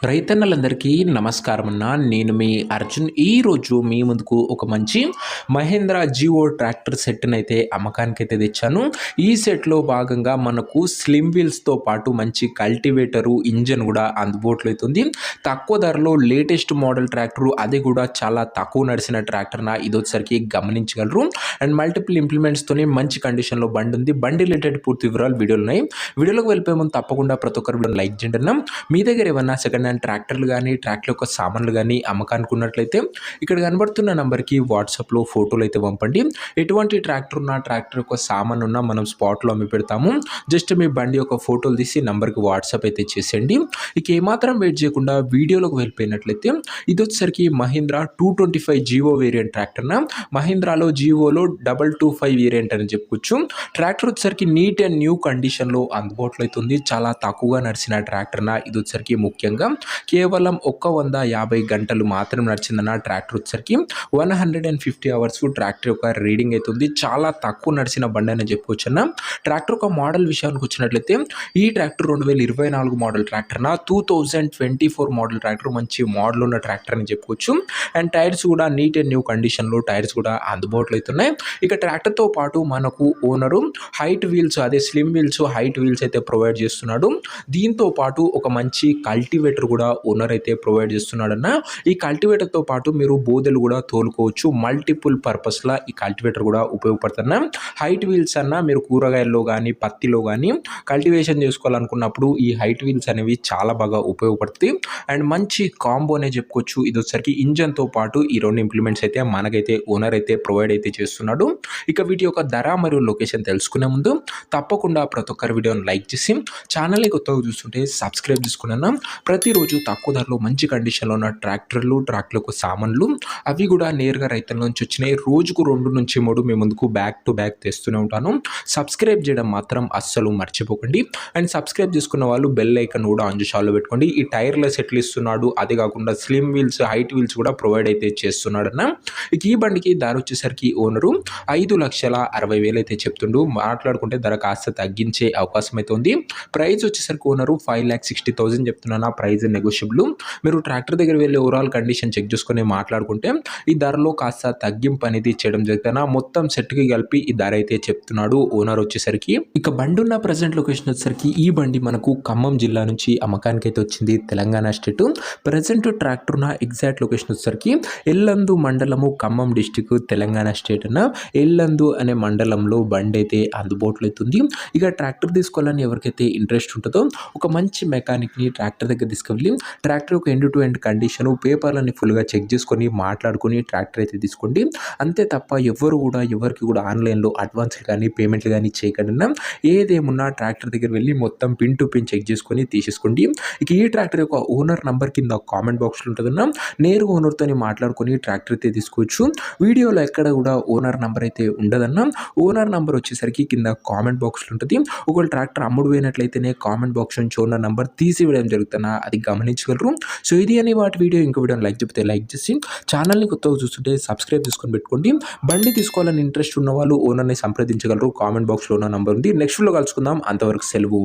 రైతన్నలందరికీ నమస్కారం అన్న. నేను మీ అర్జున్. ఈరోజు మీ ముందుకు ఒక మంచి మహేంద్ర జియో ట్రాక్టర్ సెట్‌నైతే అమ్మకానికైతే తెచ్చాను. ఈ సెట్‌లో భాగంగా మనకు స్లిమ్ వీల్స్‌తో పాటు మంచి కల్టివేటరు, ఇంజిన్ కూడా అందుబాటులో అయితే ఉంది. తక్కువ ధరలో లేటెస్ట్ మోడల్ ట్రాక్టరు, అది కూడా చాలా తక్కువ నడిచిన ట్రాక్టర్‌న ఇదొచ్చేసరికి గమనించగలరు. అండ్ మల్టిపుల్ ఇంప్లిమెంట్స్‌తోని మంచి కండిషన్‌లో బండి ఉంది. బండి రిలేటెడ్ పూర్తి వివరాలు వీడియోలో ఉన్నాయి. వీడియోలోకి వెళ్ళిపోయే ముందు తప్పకుండా ప్రతి ఒక్కరు వీడియోని లైక్ చేయండి అన్న. మీ దగ్గర ఏమన్నా సెకండ్ హ్యాండ్ ట్రాక్టర్లు కానీ ట్రాక్టర్ యొక్క సామాన్లు కానీ అమ్మకానికి ఉన్నట్లయితే ఇక్కడ కనబడుతున్న నంబర్కి వాట్సాప్లో ఫోటోలు అయితే పంపండి. ఎటువంటి ట్రాక్టర్ ఉన్నా ట్రాక్టర్ యొక్క సామాన్ ఉన్నా మనం స్పాట్లో అమ్మి పెడతాము. జస్ట్ మీ బండి యొక్క ఫోటోలు తీసి నంబర్కి వాట్సాప్ అయితే చేసేయండి. ఇక ఏమాత్రం వెయిట్ చేయకుండా వీడియోలోకి వెళ్ళిపోయినట్లయితే ఇది వచ్చేసరికి మహీంద్రా 225 జీవో వేరియంట్ ట్రాక్టర్న. మహీంద్రాలో జీవోలో 225 వేరియంట్ అని చెప్పుకోవచ్చు. ట్రాక్టర్ వచ్చేసరికి నీట్ అండ్ న్యూ కండిషన్లో అందుబాటులో అవుతుంది. చాలా తక్కువగా నడిచిన ట్రాక్టర్న ఇది వచ్చేసరికి ముఖ్యంగా కేవలం 150 గంటలు మాత్రం నడిచిందన్న ట్రాక్టర్ వచ్చేసరికి 150 అవర్స్ ట్రాక్టర్ యొక్క రీడింగ్ అవుతుంది. చాలా తక్కువ నడిచిన బండి అని చెప్పుకోవచ్చు అన్న. ట్రాక్టర్ యొక్క మోడల్ విషయానికి వచ్చినట్లయితే ఈ ట్రాక్టర్ 2024 మోడల్ ట్రాక్టర్న 2024 మోడల్ ట్రాక్టర్ మంచి మోడల్ ఉన్న ట్రాక్టర్ అని చెప్పుకోవచ్చు. అండ్ టైర్స్ కూడా నీట్ అండ్ న్యూ కండిషన్లో టైర్స్ కూడా అందుబాటులో అవుతున్నాయి. ఇక ట్రాక్టర్తో పాటు మనకు ఓనరు హైట్ వీల్స్, అదే స్లిమ్ వీల్స్, హైట్ వీల్స్ అయితే ప్రొవైడ్ చేస్తున్నాడు. దీంతో పాటు ఒక మంచి కల్టివేటర్ కూడా ఓనర్ అయితే ప్రొవైడ్ చేస్తున్నాడన్న. ఈ కల్టివేటర్తో పాటు మీరు బోదెలు కూడా తోలుకోవచ్చు. మల్టిపుల్ పర్పస్లా ఈ కల్టివేటర్ కూడా ఉపయోగపడుతున్నా. హైట్ వీల్స్ అన్న మీరు కూరగాయల్లో కానీ పత్తిలో కానీ కల్టివేషన్ చేసుకోవాలనుకున్నప్పుడు ఈ హైట్ వీల్స్ అనేవి చాలా బాగా ఉపయోగపడుతాయి. అండ్ మంచి కాంబో అనే చెప్పుకోవచ్చు. ఇది వచ్చరికి ఇంజన్తో పాటు ఈ రెండు ఇంప్లిమెంట్స్ అయితే మనకైతే ఓనర్ అయితే ప్రొవైడ్ అయితే చేస్తున్నాడు. ఇక వీటి యొక్క ధర మరియు లొకేషన్ తెలుసుకునే ముందు తప్పకుండా ప్రతి ఒక్కరి వీడియోని లైక్ చేసి ఛానల్ని కొత్తగా చూస్తుంటే సబ్స్క్రైబ్ చేసుకున్నాను. ప్రతిరోజు తక్కువ ధరలో మంచి కండిషన్లో ఉన్న ట్రాక్టర్లు, ట్రాక్టర్లకు సామాన్లు అవి కూడా నేరుగా రైతుల నుంచి వచ్చినాయి. రోజుకు 2 నుంచి 3 మీ ముందుకు బ్యాక్ టు బ్యాక్ తెస్తూనే ఉంటాను. సబ్స్క్రైబ్ చేయడం మాత్రం అస్సలు మర్చిపోకండి. అండ్ సబ్స్క్రైబ్ చేసుకున్న వాళ్ళు బెల్ ఐకాన్ కూడా ఆన్ చేసి ఆన్లో పెట్టుకోండి. ఈ టైర్ల సెట్లు ఇస్తున్నాడు. అదే కాకుండా స్లిమ్ వీల్స్, హైట్ వీల్స్ కూడా ప్రొవైడ్ అయితే చేస్తున్నాడు అన్న. ఇక ఈ బండికి ధర వచ్చేసరికి ఓనరు 5,60,000 అయితే చెప్తుండు. మాట్లాడుకుంటే ధర కాస్త తగ్గించే అవకాశం అయితే ఉంది. ప్రైస్ వచ్చేసరికి ఓనరు 5,60,000 చెప్తున్నాను. Price negotiable. మీరు ట్రాక్టర్ దగ్గర వెళ్ళి ఓవరాల్ కండిషన్ చెక్ చేసుకుని మాట్లాడుకుంటే ఈ ధరలో కాస్త తగ్గింపు అనేది చేయడం జరుగుతుంది. మొత్తం సెట్కి కలిపి ఈ ధర అయితే చెప్తున్నాడు ఓనర్ వచ్చేసరికి. ఇక బండి ఉన్న ప్రజెంట్ లొకేషన్ వచ్చేసరికి ఈ బండి మనకు ఖమ్మం జిల్లా నుంచి అమ్మకానికి అయితే వచ్చింది, తెలంగాణ స్టేట్. ప్రజెంట్ ట్రాక్టర్ ఉన్న ఎగ్జాక్ట్ లొకేషన్ వచ్చేసరికి ఎల్లందు మండలము, ఖమ్మం డిస్టిక్, తెలంగాణ స్టేట్ అన్న. ఎల్లందు అనే మండలంలో బండి అయితే అందుబాటులో అవుతుంది. ఇక ట్రాక్టర్ తీసుకోవాలని ఎవరికైతే ఇంట్రెస్ట్ ఉంటుందో ఒక మంచి మెకానిక్ని ట్రాక్టర్ దగ్గర తీసుకెళ్ళి ట్రాక్టర్ యొక్క ఎండ్ టు ఎండ్ కండిషను, పేపర్లని ఫుల్గా చెక్ చేసుకొని మాట్లాడుకొని ట్రాక్టర్ అయితే తీసుకోండి. అంతే తప్ప ఎవరికి కూడా ఆన్లైన్లో అడ్వాన్స్లు కానీ పేమెంట్లు కానీ చేయకుండా ఏదేమున్నా ట్రాక్టర్ దగ్గర వెళ్ళి మొత్తం పిన్ టు పిన్ చెక్ చేసుకొని తీసేసుకోండి. ఇక ఈ ట్రాక్టర్ యొక్క ఓనర్ నంబర్ కింద కామెంట్ బాక్స్లో ఉంటుందన్నా. నేరుగా ఓనర్తో మాట్లాడుకొని ట్రాక్టర్ అయితే తీసుకోవచ్చు. వీడియోలో ఎక్కడ కూడా ఓనర్ నంబర్ అయితే ఉండదన్నా. ఓనర్ నంబర్ వచ్చేసరికి కింద కామెంట్ బాక్స్లో ఉంటుంది. ఒకవేళ ట్రాక్టర్ అమ్ముడు పోయినట్లయితేనే కామెంట్ బాక్స్ నుంచి ఓనర్ నంబర్ తీసివేయడం జరుగుతున్నా, అది గమనించగలరు. సో ఇది అని వాటి వీడియో. ఇంకో వీడియోని లైక్ చెప్తే లైక్ చేసి ఛానల్ని కొత్తగా చూస్తుంటే సబ్స్క్రైబ్ చేసుకొని పెట్టుకోండి. బండి తీసుకోవాలని ఇంట్రెస్ట్ ఉన్న వాళ్ళు ఓనర్ని సంప్రదించగలరు. కామెంట్ బాక్స్లో ఉన్న నంబర్ ఉంది. నెక్స్ట్ వీడియోలో కలుసుకుందాం. అంతవరకు సెలవు.